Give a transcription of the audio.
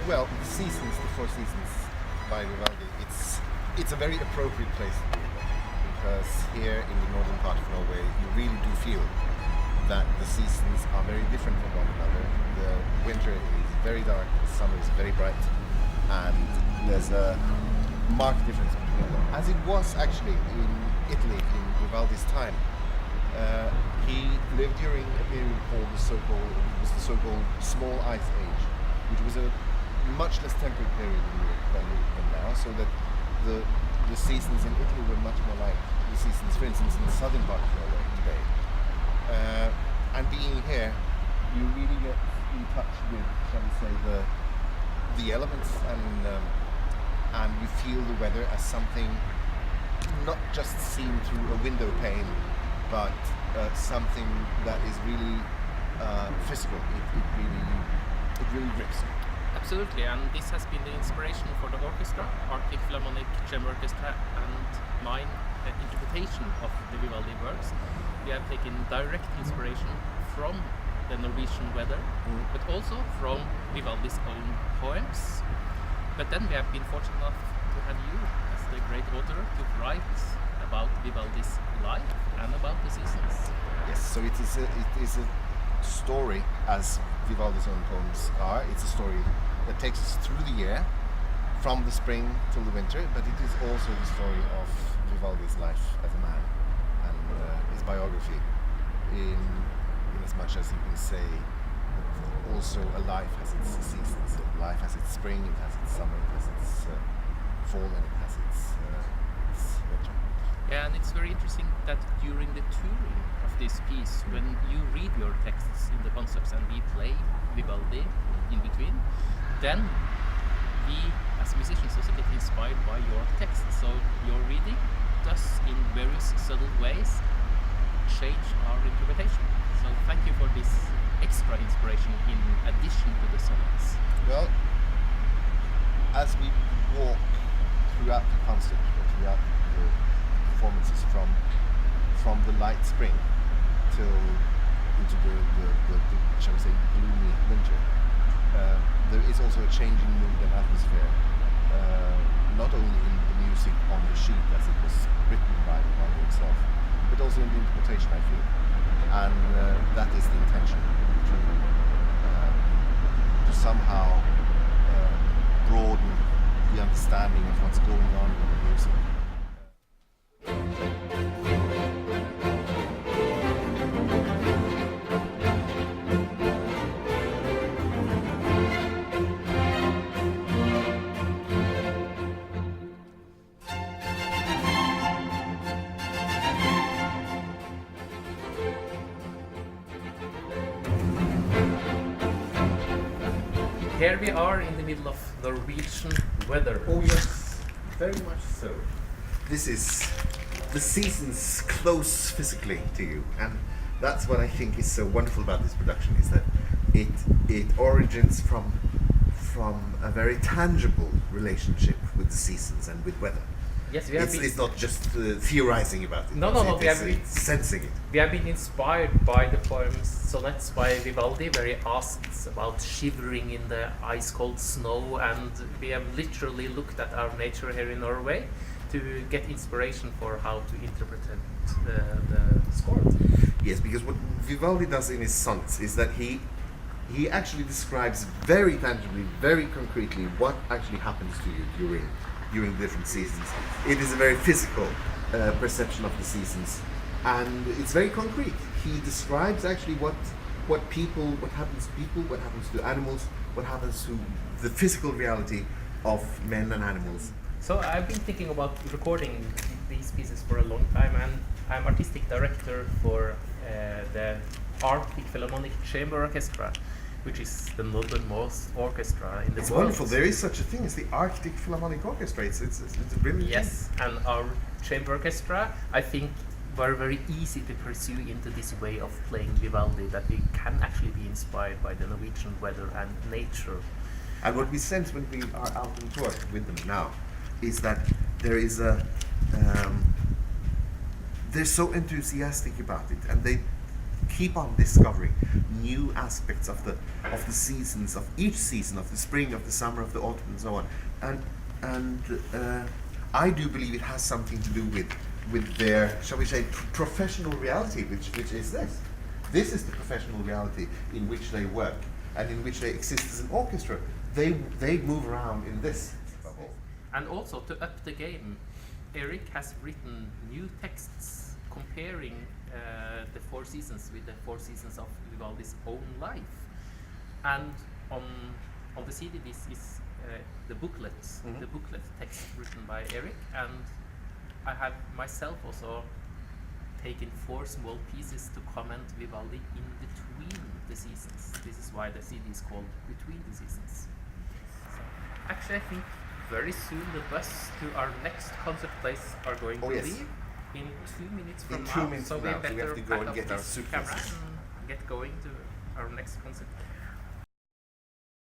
Well, the seasons, the Four Seasons by Vivaldi, it's a very appropriate place to do it because here in the northern part of Norway you really do feel that the seasons are very different from one another. The winter is very dark, the summer is very bright, and there's a marked difference between them. As it was actually in Italy in Vivaldi's time. He lived during a period called the so-called Small Ice Age, which was a much less temperate period in Europe than now, so that the seasons in Italy were much more like the seasons, for instance, in the southern part of Norway today. And being here, you really get in touch with, shall we say, the elements, and you feel the weather as something not just seen through a window pane, but something that is really physical. It really grips you. Absolutely, and this has been the inspiration for the orchestra, Arctic Philharmonic Chamber Orchestra, and my interpretation of the Vivaldi works. We have taken direct inspiration from the Norwegian weather, but also from Vivaldi's own poems. But then we have been fortunate enough to have you as the great author to write about Vivaldi's life and about the seasons. Yes, so it is a story, as Vivaldi's own poems are. It's a story that takes us through the year, from the spring till the winter, but it is also the story of Vivaldi's life as a man and his biography, in as much as you can say that also a life has its seasons. So life has its spring, it has its summer, it has its fall, and it has its winter. Yeah, and it's very interesting that during the touring of this piece, when you read your texts in the concepts and we play Vivaldi in between, then we as musicians also get inspired by your texts. So your reading does in various subtle ways change our interpretation. So thank you for this extra inspiration in addition to the sonnets. Well, as we walk throughout the concert, or throughout the performances from the light spring till into the shall we say, gloomy winter, there is also a changing mood and atmosphere, not only in the music on the sheet as it was written by Vivaldi himself, but also in the interpretation, I feel. And that is the intention, to somehow broaden the understanding of what's going on in the music. Here we are in the middle of Norwegian weather. Oh yes, very much so. This is the seasons close physically to you, and that's what I think is so wonderful about this production, is that it origins from a very tangible relationship with the seasons and with weather. Yes, we have It's not just theorizing about it. No, It's sensing it. We have been inspired by the poems Sonnets by Vivaldi, where he asks about shivering in the ice-cold snow, and we have literally looked at our nature here in Norway to get inspiration for how to interpret the score. Yes, because what Vivaldi does in his sonnets is that he actually describes very tangibly, very concretely what actually happens to you during the different seasons. It is a very physical perception of the seasons, and it's very concrete. He describes actually what happens to people, what happens to animals, what happens to the physical reality of men and animals. So I've been thinking about recording these pieces for a long time, and I'm artistic director for the Arctic Philharmonic Chamber Orchestra, which is the northernmost orchestra in the It's world. wonderful. There is such a thing as the Arctic Philharmonic Orchestra. It's a brilliant Yes, thing. and our chamber orchestra, I think, were very easy to pursue into this way of playing Vivaldi, that we can actually be inspired by the Norwegian weather and nature. And what we sense when we are out on tour with them now is that there is they're so enthusiastic about it, and they keep on discovering new aspects of of the seasons, of each season, of the spring, of the summer, of the autumn, and so on. And I do believe it has something to do with their, shall we say, professional reality, which is this. This is the professional reality in which they work and in which they exist as an orchestra. They move around in this bubble. And also, to up the game, Erik has written new texts comparing the Four Seasons with the Four Seasons of Vivaldi's own life. And on the CD, this is the booklet text written by Erik, and I have myself also taken 4 small pieces to comment Vivaldi in between the seasons. This is why the CD is called Between the Seasons. So, actually, I think very soon the bus to our next concert place are going to leave in 2 minutes from now. So we better have to go and get our suitcases and get going to our next concert.